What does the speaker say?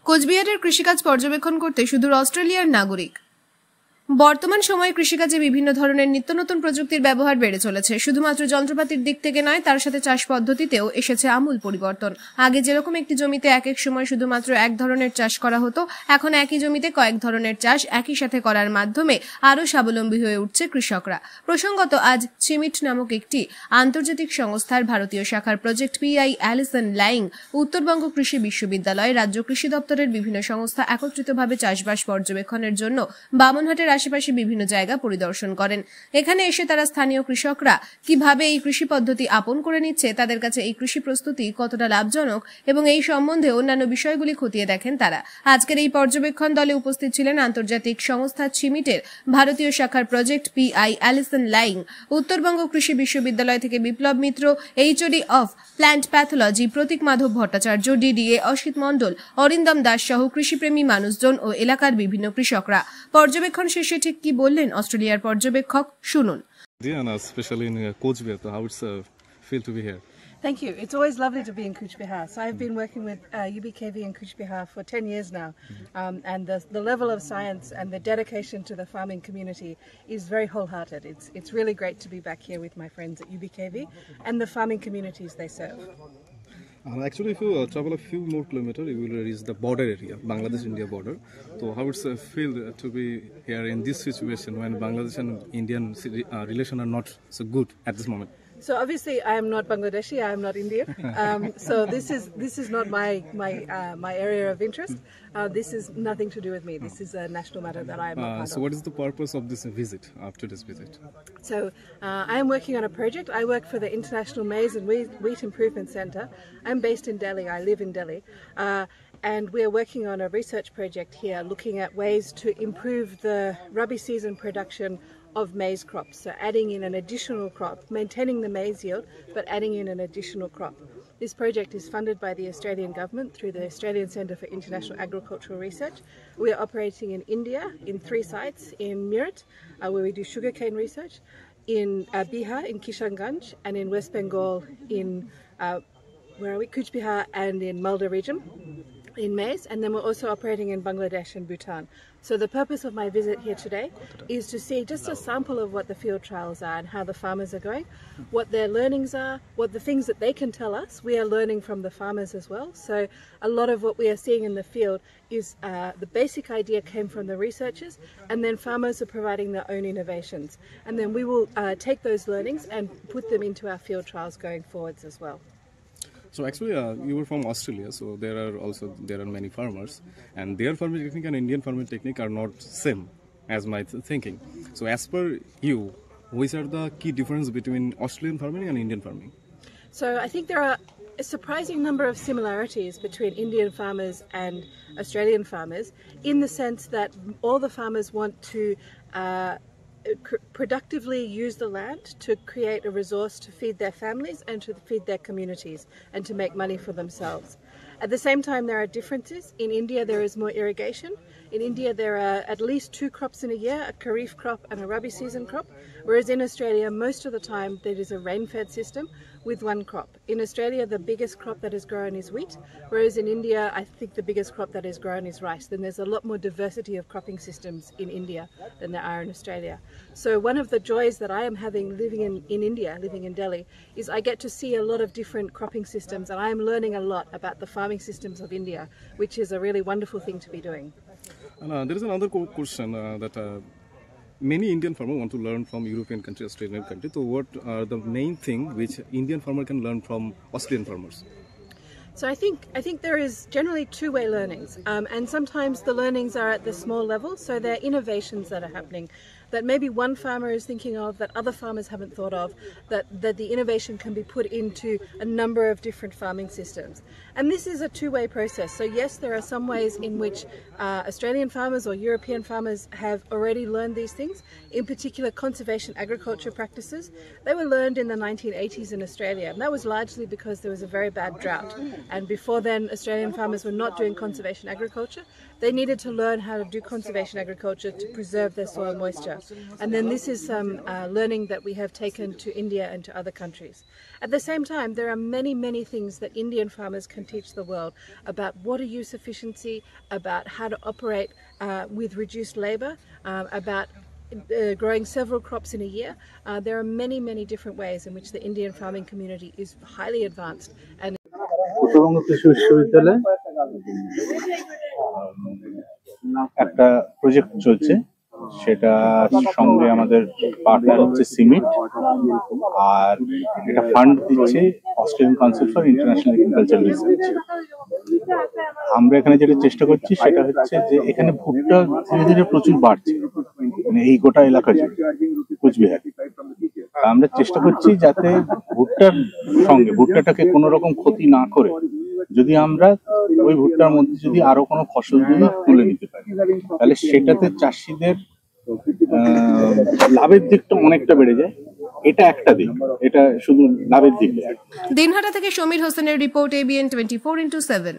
কোচবিহারের কৃষিকাজ পর্যবেক্ষণ করতে সুদূর অস্ট্রেলিয়ার নাগরিক। বর্তমান সময়ে কৃষিকাজে বিভিন্ন ধরনের নিত্য নতুন প্রযুক্তির ব্যবহার বেড়ে চলেছে। শুধুমাত্র যন্ত্রপাতির দিক থেকে নয়, তার সাথে চাষ পদ্ধতিতেও এসেছে আমূল পরিবর্তন। আগে যেরকম একটি জমিতে এক এক সময় শুধুমাত্র এক ধরনের চাষ করা হতো, এখন একই জমিতে কয়েক ধরনের চাষ একই সাথে করার মাধ্যমে আরও স্বাবলম্বী হয়ে উঠছে কৃষকরা। প্রসঙ্গত, আজ চিমিট নামক একটি আন্তর্জাতিক সংস্থার ভারতীয় শাখার project PI Allison Laing, Uttarbanga Krishi Viswavidyalaya, রাজ্য কৃষি দপ্তরের বিভিন্ন সংস্থা একত্রিতভাবে চাষবাস পর্যবেক্ষণের জন্য বামনহাটের আশেপাশে বিভিন্ন জায়গা পরিদর্শন করেন। এখানে এসে তারা স্থানীয় কৃষকরা কিভাবে এই কৃষি পদ্ধতি আপন করে নিচ্ছে, তাদের কাছে এই কৃষি প্রস্তুতি কতটা লাভজনক এবং এই সম্বন্ধে অন্যান্য বিষয়গুলি খতিয়ে দেখেন তারা। আজকের এই পর্যবেক্ষণ দলে উপস্থিত ছিলেন আন্তর্জাতিক সংস্থা চিমিটের ভারতীয় শাখার project PI Allison Laing, Uttarbanga Krishi Viswavidyalaya থেকে Biplab Mitra, HOD of plant pathology Pratik Madhab Bhattacharya, DDA Asit Mondal, Arindam Das সহ কৃষিপ্রেমী মানুষজন ও এলাকার বিভিন্ন কৃষকরা। পর্যবেক্ষণ শেষে ঠিক কি বললেন অস্ট্রেলিয়ার পর্যবেক্ষক, শুনুন। Especially in Coachbihar, how it's feel to be here? Thank you. It's always lovely to be in Cooch Behar. So I've been working with UBKV in Cooch Behar for 10 years now, and the level of science and the dedication to the farming community is very wholehearted. It's really great to be back here with my friends at UBKV and the farming communities they serve. Actually, if you travel a few more kilometers, you will reach the border area, Bangladesh-India border. So how it's feel to be here in this situation when Bangladesh and Indian relations are not so good at this moment? So obviously I am not Bangladeshi, I am not Indian. So this is not my area of interest. This is nothing to do with me. This is a national matter that I am a part of. So what is the purpose of this visit, after this visit? So I am working on a project. I work for the International Maize and Wheat Improvement Centre. I'm based in Delhi. I live in Delhi. And we are working on a research project here looking at ways to improve the Rabi season production of maize crops. So adding in an additional crop, maintaining the maize yield, but adding in an additional crop. This project is funded by the Australian government through the Australian Centre for International Agricultural Research. We are operating in India in 3 sites, in Meerut, where we do sugarcane research, in Bihar, in Kishanganj, and in West Bengal, in Cooch Behar and in Malda region, in maize, and then we're also operating in Bangladesh and Bhutan. So the purpose of my visit here today is to see just a sample of what the field trials are and how the farmers are going, what their learnings are, what the things that they can tell us. We are learning from the farmers as well. So a lot of what we are seeing in the field is the basic idea came from the researchers, and then farmers are providing their own innovations. And then we will take those learnings and put them into our field trials going forwards as well. So actually, you were from Australia, so there are many farmers, and their farming technique and Indian farming technique are not same, as my thinking. So as per you, which are the key difference between Australian farming and Indian farming? So I think there are a surprising number of similarities between Indian farmers and Australian farmers, in the sense that all the farmers want to productively use the land to create a resource to feed their families and to feed their communities and to make money for themselves. At the same time, there are differences. In India, there is more irrigation. In India, there are at least 2 crops in a year, a kharif crop and a rabi season crop, whereas in Australia, most of the time, there is a rain-fed system with 1 crop. In Australia, the biggest crop that is grown is wheat, whereas in India, I think the biggest crop that is grown is rice. Then there's a lot more diversity of cropping systems in India than there are in Australia. So one of the joys that I am having living in India, living in Delhi, is I get to see a lot of different cropping systems, and I am learning a lot about the farming systems of India, which is a really wonderful thing to be doing. There is another question that many Indian farmers want to learn from European country, Australian country. So what are the main thing which Indian farmer can learn from Australian farmers? So I think there is generally 2-way learnings, and sometimes the learnings are at the small level, so there are innovations that are happening that maybe one farmer is thinking of that other farmers haven't thought of, that the innovation can be put into a number of different farming systems. And this is a 2-way process. So yes, there are some ways in which Australian farmers or European farmers have already learned these things, in particular conservation agriculture practices. They were learned in the 1980s in Australia, and that was largely because there was a very bad drought. And before then, Australian farmers were not doing conservation agriculture. They needed to learn how to do conservation agriculture to preserve their soil moisture. And then this is some learning that we have taken to India and to other countries. At the same time, there are many, many things that Indian farmers can can teach the world about water use efficiency, about how to operate with reduced labour, about growing several crops in a year. There are many different ways in which the Indian farming community is highly advanced. And তরবঙ কৃষি বিশ্ববিদ্যালয়ে একটা project চলছে, সেটা সঙ্গে আমাদের partner হচ্ছে সিমিট, আর এটা fund দিচ্ছে Australian council for international agriculture research. আমরা এখানে যেটা চেষ্টা করছি সেটা হচ্ছে যে এখানে ভুট্টা ধীরে ধীরে প্রচুর বাড়ছে, মানে এই গোটা এলাকা জুড়ে কুচবিহার। আমরা চেষ্টা করছি যাতে ভুট্টার সঙ্গে ভুট্টাটাকে কোনো রকম ক্ষতি না করে যদি আমরা ওই ভুট্টার মধ্যে যদি আরো কোনো ফসল যদি তুলে নিতে পারি, তাহলে সেটাতে চাষিদের লাভের দিকটা অনেকটা বেড়ে যায়। এটা একটা দিক, এটা শুধু লাভের দিক। দিনহাটা থেকে সমীর হোসেনের রিপোর্ট, ABN 24/7।